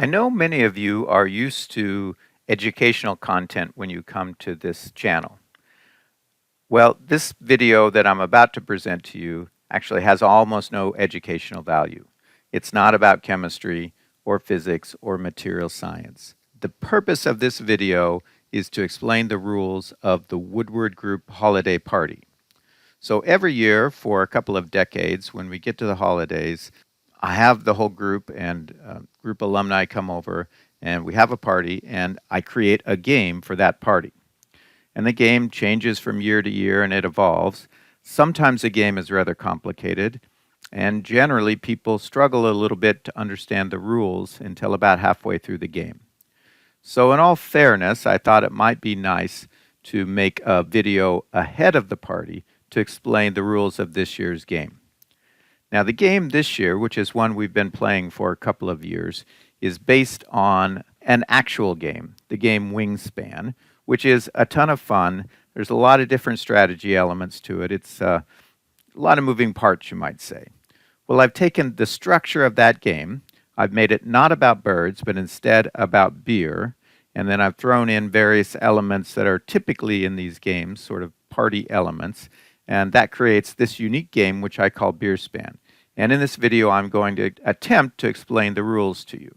I know many of you are used to educational content when you come to this channel. Well, this video that I'm about to present to you actually has almost no educational value. It's not about chemistry or physics or material science. The purpose of this video is to explain the rules of the Woodward Group holiday party. So every year for a couple of decades, when we get to the holidays, I have the whole group and group alumni come over and we have a party and I create a game for that party. And the game changes from year to year and it evolves. Sometimes the game is rather complicated and generally people struggle a little bit to understand the rules until about halfway through the game. So in all fairness, I thought it might be nice to make a video ahead of the party to explain the rules of this year's game. Now the game this year, which is one we've been playing for a couple of years, is based on an actual game, the game Wingspan, which is a ton of fun. There's a lot of different strategy elements to it. It's a lot of moving parts, you might say. Well, I've taken the structure of that game, I've made it not about birds, but instead about beer, and then I've thrown in various elements that are typically in these games, sort of party elements, and that creates this unique game which I call Beerspan. And in this video I'm going to attempt to explain the rules to you.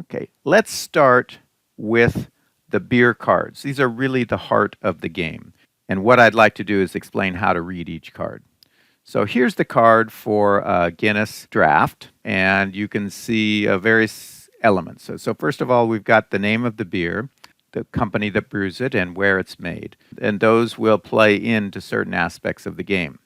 Okay, let's start with the beer cards. These are really the heart of the game. And what I'd like to do is explain how to read each card. So here's the card for a Guinness draft, and you can see various elements. So first of all, we've got the name of the beer, the company that brews it, and where it's made. And those will play into certain aspects of the game.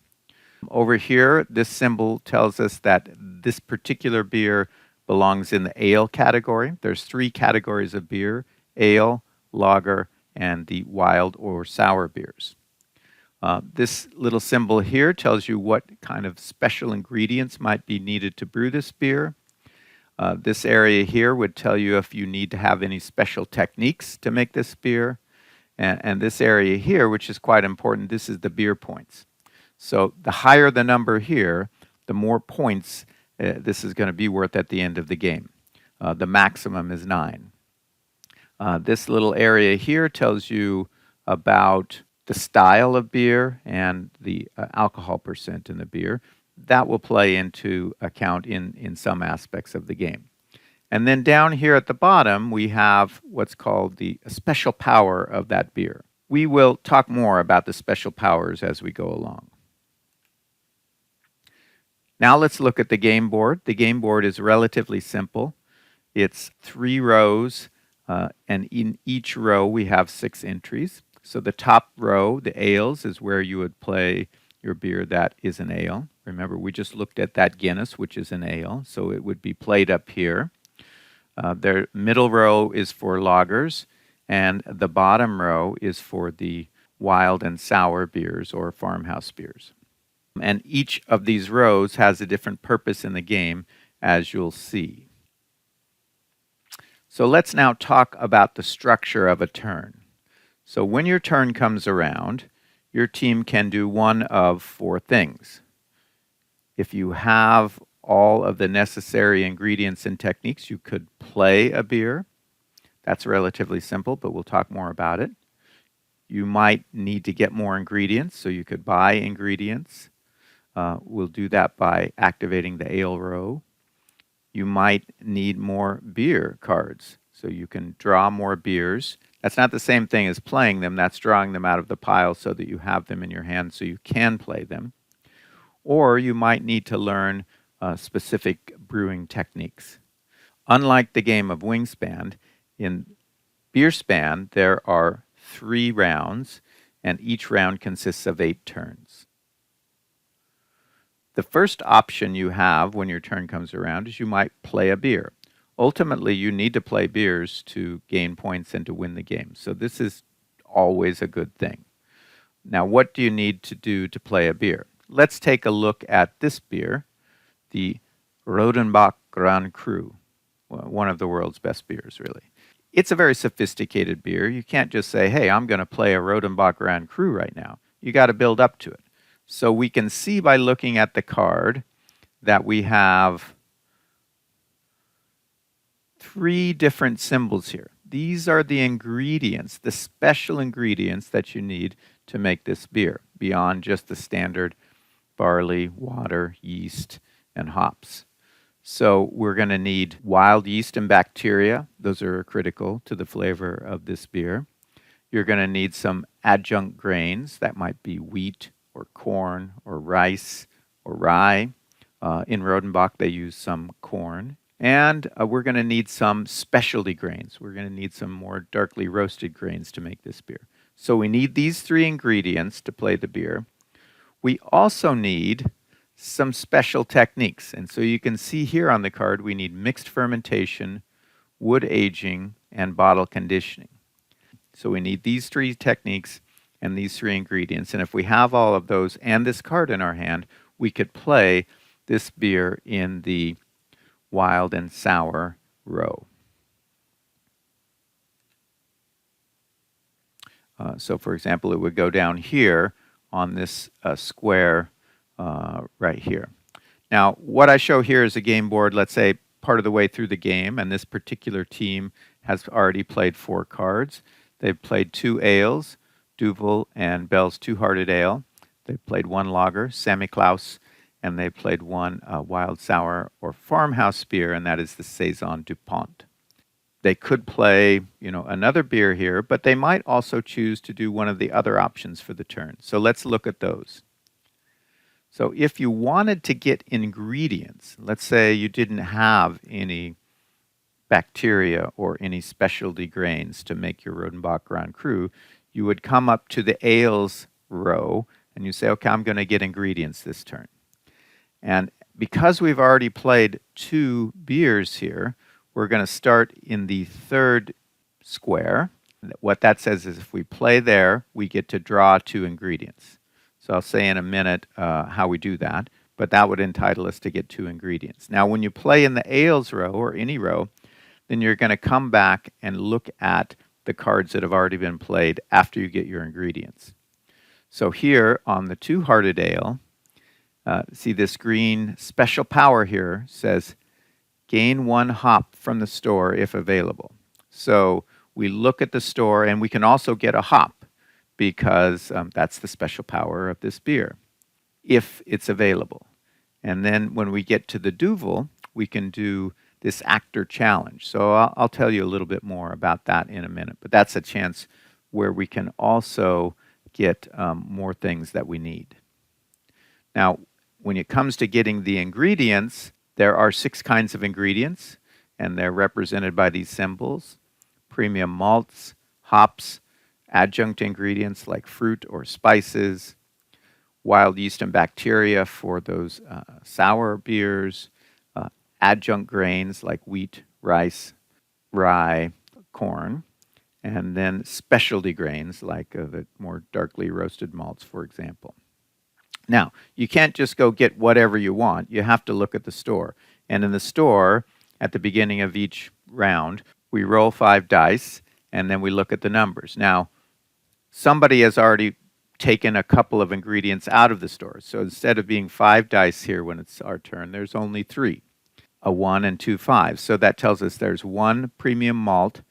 Over here, this symbol tells us that this particular beer belongs in the ale category. There's 3 categories of beer: ale, lager, and the wild or sour beers. This little symbol here tells you what kind of special ingredients might be needed to brew this beer. This area here would tell you if you need to have any special techniques to make this beer. And this area here, which is quite important, this is the beer points. So the higher the number here, the more points this is going to be worth at the end of the game. The maximum is 9. This little area here tells you about the style of beer and the alcohol percent in the beer. That will play into account in some aspects of the game. And then down here at the bottom, we have what's called the special power of that beer. We will talk more about the special powers as we go along. Now let's look at the game board. The game board is relatively simple. It's 3 rows, and in each row we have 6 entries. So the top row, the ales, is where you would play your beer that is an ale. Remember, we just looked at that Guinness, which is an ale, so it would be played up here. The middle row is for lagers, and the bottom row is for the wild and sour beers or farmhouse beers. And each of these rows has a different purpose in the game, as you'll see. So let's now talk about the structure of a turn. So when your turn comes around, your team can do one of 4 things. If you have all of the necessary ingredients and techniques, you could play a beer. That's relatively simple, but we'll talk more about it. You might need to get more ingredients, so you could buy ingredients. We'll do that by activating the ale row. You might need more beer cards, so you can draw more beers. That's not the same thing as playing them. That's drawing them out of the pile so that you have them in your hand so you can play them. Or you might need to learn specific brewing techniques. Unlike the game of Wingspan, in Beerspan there are 3 rounds, and each round consists of 8 turns. The first option you have when your turn comes around is you might play a beer. Ultimately, you need to play beers to gain points and to win the game. So this is always a good thing. Now, what do you need to do to play a beer? Let's take a look at this beer, the Rodenbach Grand Cru, one of the world's best beers, really. It's a very sophisticated beer. You can't just say, hey, I'm going to play a Rodenbach Grand Cru right now. You got to build up to it. So we can see by looking at the card that we have three different symbols here. These are the ingredients, the special ingredients that you need to make this beer, beyond just the standard barley, water, yeast, and hops. So we're going to need wild yeast and bacteria. Those are critical to the flavor of this beer. You're going to need some adjunct grains. That might be wheat or corn or rice or rye. In Rodenbach, they use some corn. And we're going to need some specialty grains. We're going to need some more darkly roasted grains to make this beer. So we need these three ingredients to play the beer. We also need some special techniques. And so you can see here on the card, we need mixed fermentation, wood aging, and bottle conditioning. So we need these three techniques and these three ingredients. And if we have all of those and this card in our hand, we could play this beer in the wild and sour row. So for example, it would go down here on this square right here. Now, what I show here is a game board, let's say part of the way through the game, and this particular team has already played 4 cards. They've played 2 ales, Duvel and Bell's Two-Hearted Ale. They've played 1 lager, Sammy Klaus, and they've played 1 wild sour or farmhouse beer, and that is the Saison DuPont. They could play, another beer here, but they might also choose to do one of the other options for the turn. So let's look at those. So if you wanted to get ingredients, let's say you didn't have any bacteria or any specialty grains to make your Rodenbach Grand Cru, you would come up to the ales row and you say, okay, I'm going to get ingredients this turn. And because we've already played 2 beers here, we're going to start in the 3rd square. What that says is if we play there, we get to draw 2 ingredients. So I'll say in a minute how we do that, but that would entitle us to get 2 ingredients. Now, when you play in the ales row or any row, then you're going to come back and look at the cards that have already been played after you get your ingredients. So here on the Two-Hearted Ale, see this green special power here says gain 1 hop from the store if available. So we look at the store and we can also get a hop because that's the special power of this beer, if it's available. And then when we get to the Duvel, we can do this actor challenge. So I'll tell you a little bit more about that in a minute, but that's a chance where we can also get more things that we need. Now, when it comes to getting the ingredients, there are 6 kinds of ingredients, and they're represented by these symbols: premium malts, hops, adjunct ingredients like fruit or spices, wild yeast and bacteria for those sour beers, adjunct grains like wheat, rice, rye, corn, and then specialty grains like the more darkly roasted malts, for example. Now, you can't just go get whatever you want. You have to look at the store. And in the store, at the beginning of each round, we roll 5 dice, and then we look at the numbers. Now, somebody has already taken a couple of ingredients out of the store. So instead of being 5 dice here when it's our turn, there's only 3, a 1 and 2 5s. So that tells us there's 1 premium malt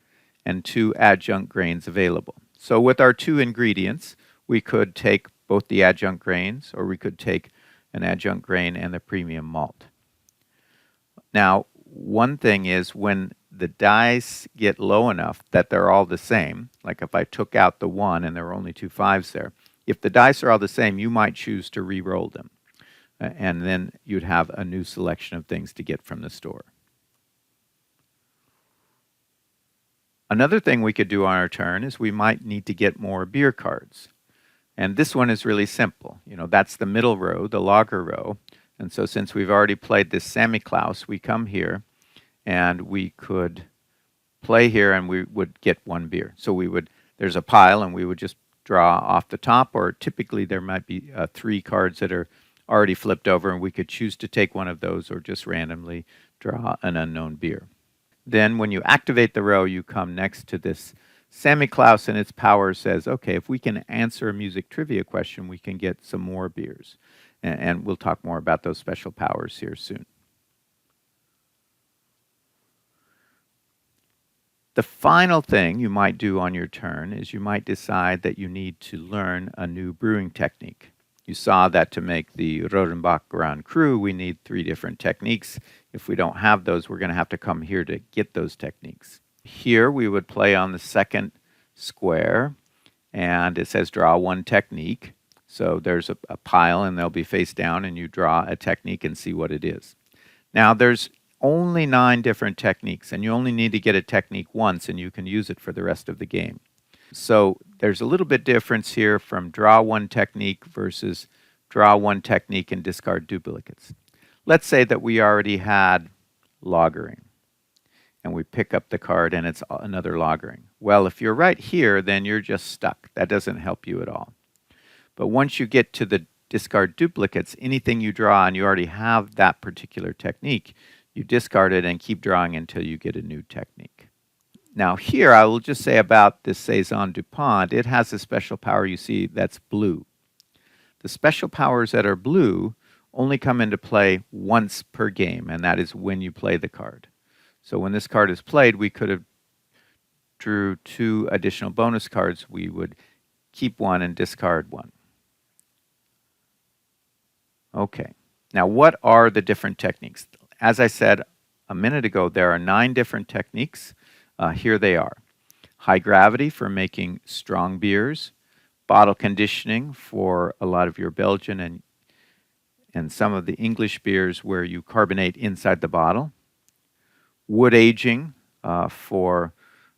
and 2 adjunct grains available. So with our 2 ingredients, we could take both the adjunct grains, or we could take an adjunct grain and the premium malt. Now, one thing is when the dice get low enough that they're all the same, like if I took out the 1 and there were only 2 5s there, if the dice are all the same, you might choose to re-roll them. And then you'd have a new selection of things to get from the store. Another thing we could do on our turn is we might need to get more beer cards. And this one is really simple. That's the middle row, the lager row. And so since we've already played this Sammy Klaus, we come here and we could play here and we would get 1 beer. So there's a pile and we would just draw off the top, or typically there might be 3 cards that are already flipped over and we could choose to take one of those or just randomly draw an unknown beer. Then when you activate the row, you come next to this Sammy Klaus, and its power says, okay, if we can answer a music trivia question, we can get some more beers. And we'll talk more about those special powers here soon. The final thing you might do on your turn is you might decide that you need to learn a new brewing technique. You saw that to make the Rodenbach Grand Cru, we need 3 different techniques. If we don't have those, we're going to have to come here to get those techniques. Here we would play on the second square, and it says draw 1 technique. So there's a pile, and they'll be face down, and you draw a technique and see what it is. Now there's only 9 different techniques, and you only need to get a technique once, and you can use it for the rest of the game. So there's a little bit difference here from draw 1 technique versus draw 1 technique and discard duplicates. Let's say that we already had lagering, and we pick up the card and it's another lagering. Well, if you're right here, then you're just stuck. That doesn't help you at all. But once you get to the discard duplicates, anything you draw and you already have that particular technique, you discard it and keep drawing until you get a new technique. Now here I will just say about this Saison DuPont, it has a special power you see that's blue. The special powers that are blue only come into play once per game, and that is when you play the card. So when this card is played, we could have drew 2 additional bonus cards. We would keep 1 and discard 1. Okay, now what are the different techniques? As I said a minute ago, there are 9 different techniques. Here they are. High gravity for making strong beers, bottle conditioning for a lot of your Belgian and some of the English beers where you carbonate inside the bottle, wood aging for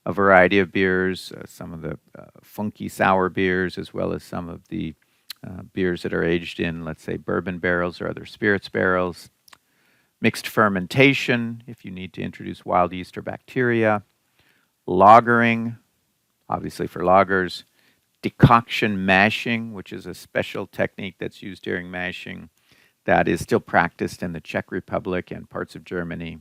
a variety of beers, some of the funky sour beers, as well as some of the beers that are aged in, let's say, bourbon barrels or other spirits barrels. Mixed fermentation, if you need to introduce wild yeast or bacteria. Lagering, obviously for lagers. Decoction mashing, which is a special technique that's used during mashing that is still practiced in the Czech Republic and parts of Germany.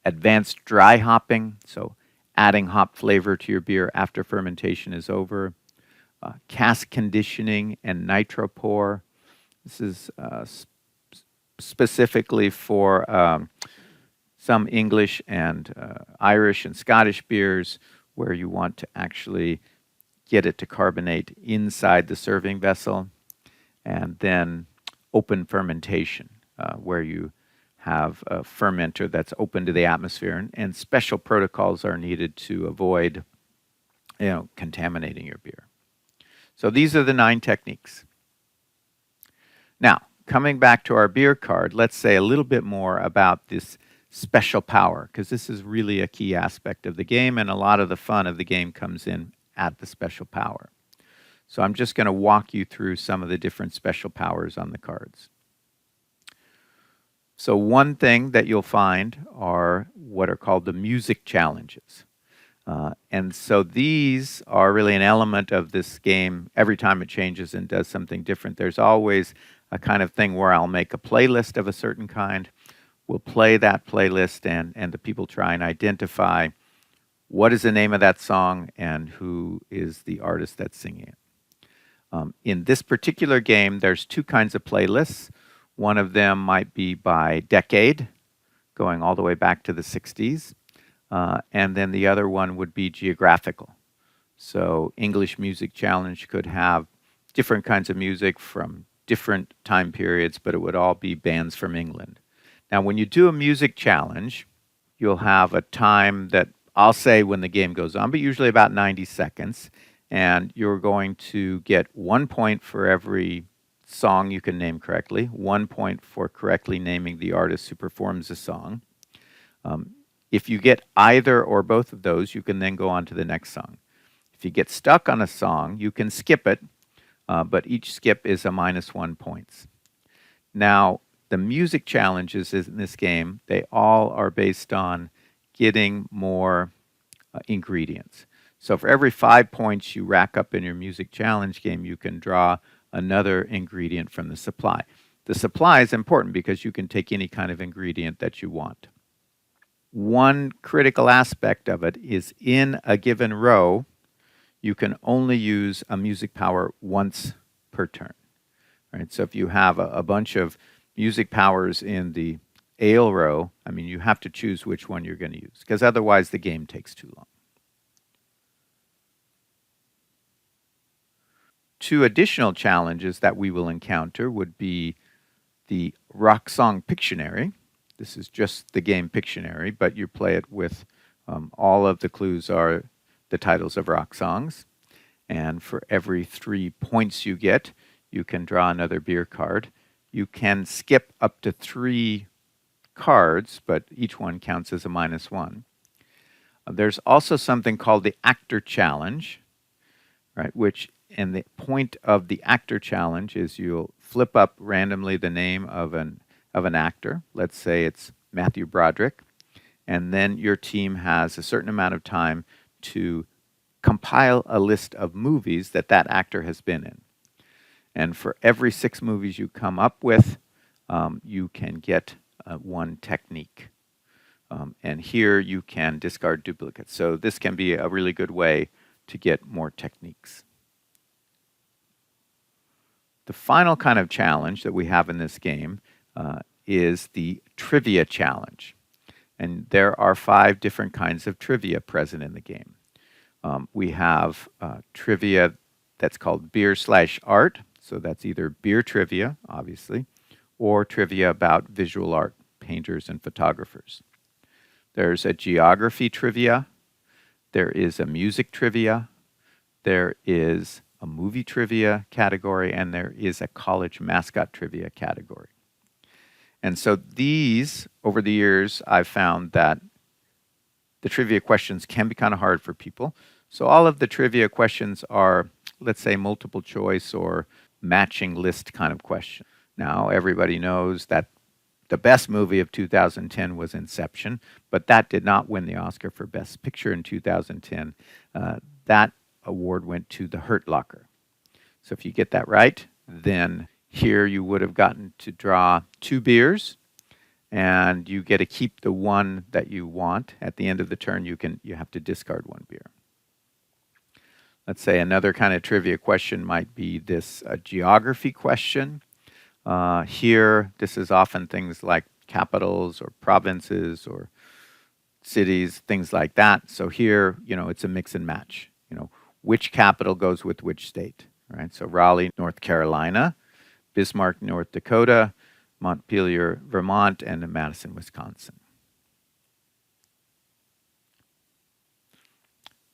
Advanced dry hopping, so adding hop flavor to your beer after fermentation is over. Cask conditioning and nitropore. This is specifically for some English and Irish and Scottish beers where you want to actually get it to carbonate inside the serving vessel. And then open fermentation, where you have a fermenter that's open to the atmosphere, and special protocols are needed to avoid contaminating your beer. So these are the 9 techniques. Now, coming back to our beer card, let's say a little bit more about this special power, because this is really a key aspect of the game, and a lot of the fun of the game comes in at the special power. So I'm just going to walk you through some of the different special powers on the cards. So one thing that you'll find are what are called the music challenges. And so these are really an element of this game. Every time it changes and does something different, there's always a kind of thing where I'll make a playlist of a certain kind. We'll play that playlist, and the people try and identify what is the name of that song and who is the artist that's singing it. In this particular game, there's 2 kinds of playlists. One of them might be by decade, going all the way back to the 60s. And then the other one would be geographical. So English Music Challenge could have different kinds of music from different time periods, but it would all be bands from England. Now, when you do a music challenge, you'll have a time that I'll say when the game goes on, but usually about 90 seconds. And you're going to get 1 point for every song you can name correctly, 1 point for correctly naming the artist who performs the song. If you get either or both of those, you can then go on to the next song. If you get stuck on a song, you can skip it, but each skip is a -1 points. Now, the music challenges in this game, they all are based on getting more ingredients. So for every 5 points you rack up in your music challenge game, you can draw another ingredient from the supply. The supply is important because you can take any kind of ingredient that you want. One critical aspect of it is in a given row, you can only use a music power once per turn. Right? So if you have a bunch of music powers in the ale row, I mean, you have to choose which one you're going to use, because otherwise the game takes too long. Two additional challenges that we will encounter would be the rock song Pictionary. This is just the game Pictionary, but you play it with all of the clues are the titles of rock songs. And for every 3 points you get, you can draw another beer card. You can skip up to 3 cards, but each one counts as a -1. There's also something called the Actor Challenge, right? And the point of the Actor Challenge is you'll flip up randomly the name of an actor. Let's say it's Matthew Broderick, and then your team has a certain amount of time to compile a list of movies that that actor has been in. And for every 6 movies you come up with, you can get 1 technique. And here you can discard duplicates. So this can be a really good way to get more techniques. The final kind of challenge that we have in this game is the Trivia Challenge. And there are 5 different kinds of trivia present in the game. We have trivia that's called beer/art, so that's either beer trivia, obviously, or trivia about visual art, painters and photographers. There's a geography trivia, there is a music trivia, there is a movie trivia category, and there is a college mascot trivia category. And so these, over the years, I've found that the trivia questions can be kind of hard for people. So all of the trivia questions are, let's say, multiple choice or matching list kind of question. Now, everybody knows that the best movie of 2010 was Inception, but that did not win the Oscar for Best Picture in 2010. That award went to The Hurt Locker. So if you get that right, then here you would have gotten to draw 2 beers, and you get to keep the one that you want. At the end of the turn, you have to discard 1 beer. Let's say another kind of trivia question might be this geography question. Here, this is often things like capitals or provinces or cities, things like that. So here, it's a mix and match. Which capital goes with which state, right? So Raleigh, North Carolina, Bismarck, North Dakota, Montpelier, Vermont, and Madison, Wisconsin.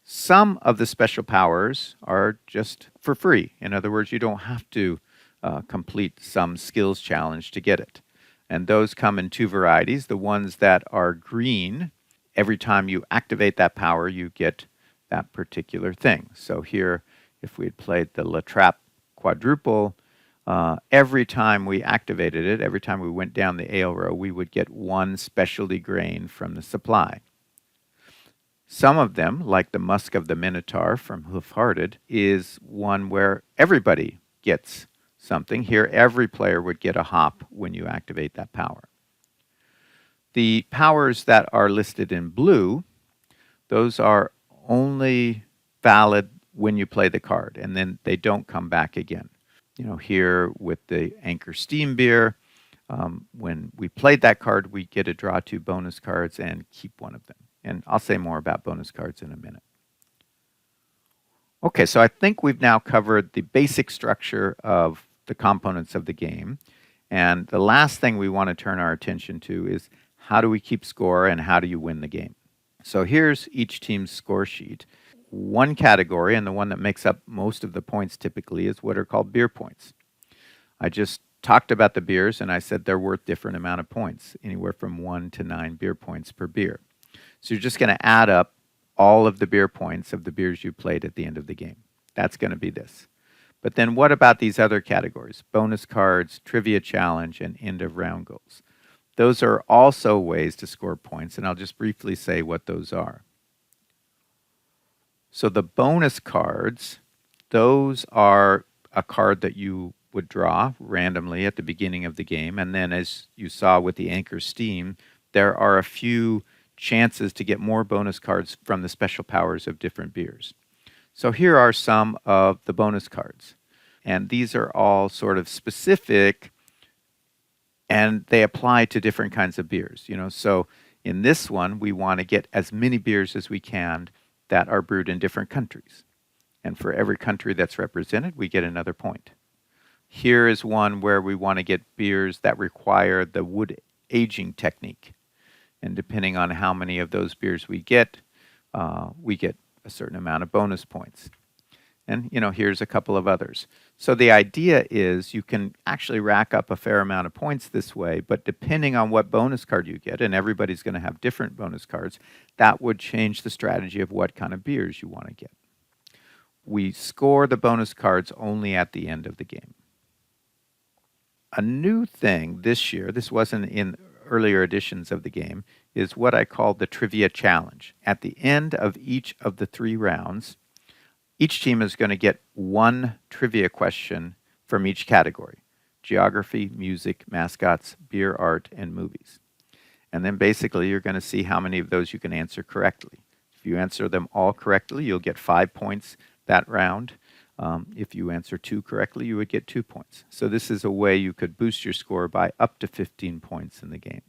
Some of the special powers are just for free. In other words, you don't have to complete some skills challenge to get it. And those come in 2 varieties. The ones that are green, every time you activate that power, you get that particular thing. So here, if we had played the La Trappe quadruple, every time we activated it, every time we went down the ale row, we would get 1 specialty grain from the supply. Some of them, like the Musk of the Minotaur from Hoof-Hearted, is one where everybody gets something. Here, every player would get a hop when you activate that power. The powers that are listed in blue, those are only valid when you play the card, and then they don't come back again. Here with the Anchor Steam Beer, when we played that card, we get to draw 2 bonus cards and keep 1 of them. And I'll say more about bonus cards in a minute. Okay, so I think we've now covered the basic structure of the components of the game. And the last thing we want to turn our attention to is how do we keep score and how do you win the game? So here's each team's score sheet. One category, and the one that makes up most of the points typically, is what are called beer points. I just talked about the beers, and I said they're worth different amount of points, anywhere from 1 to 9 beer points per beer. So you're just going to add up all of the beer points of the beers you played at the end of the game. That's going to be this. But then what about these other categories? Bonus cards, trivia challenge, and end of round goals. Those are also ways to score points, and I'll just briefly say what those are. So the bonus cards, those are a card that you would draw randomly at the beginning of the game, and then as you saw with the Anchor Steam, there are a few chances to get more bonus cards from the special powers of different beers. So here are some of the bonus cards. And these are all sort of specific and they apply to different kinds of beers. So in this one, we want to get as many beers as we can that are brewed in different countries. And for every country that's represented, we get another point. Here is one where we want to get beers that require the wood aging technique. And depending on how many of those beers we get a certain amount of bonus points. And here's a couple of others. So the idea is you can actually rack up a fair amount of points this way, but depending on what bonus card you get, and everybody's going to have different bonus cards, that would change the strategy of what kind of beers you want to get. We score the bonus cards only at the end of the game. A new thing this year, this wasn't in earlier editions of the game, is what I call the trivia challenge. At the end of each of the 3 rounds, each team is going to get one trivia question from each category: geography, music, mascots, beer, art, and movies. And then basically you're going to see how many of those you can answer correctly. If you answer them all correctly, you'll get 5 points that round. If you answer 2 correctly, you would get 2 points. So this is a way you could boost your score by up to 15 points in the game.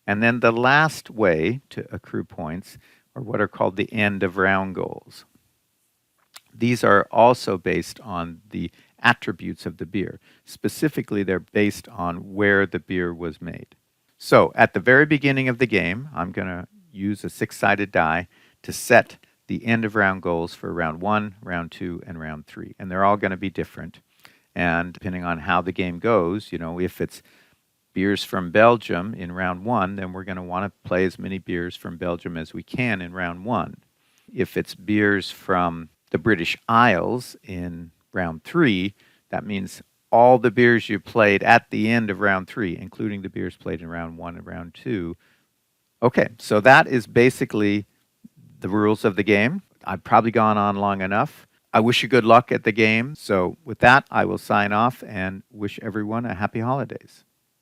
And then the last way to accrue points are what are called the end of round goals. These are also based on the attributes of the beer. Specifically, they're based on where the beer was made. So at the very beginning of the game, I'm going to use a 6-sided die to set the end of round goals for round 1, round 2, and round 3. And they're all going to be different. And depending on how the game goes, if it's beers from Belgium in round 1, then we're going to want to play as many beers from Belgium as we can in round 1. If it's beers from the British Isles in round 3, that means all the beers you played at the end of round 3, including the beers played in round 1 and round 2. Okay, so that is basically the rules of the game. I've probably gone on long enough. I wish you good luck at the game. So with that, I will sign off and wish everyone a happy holidays.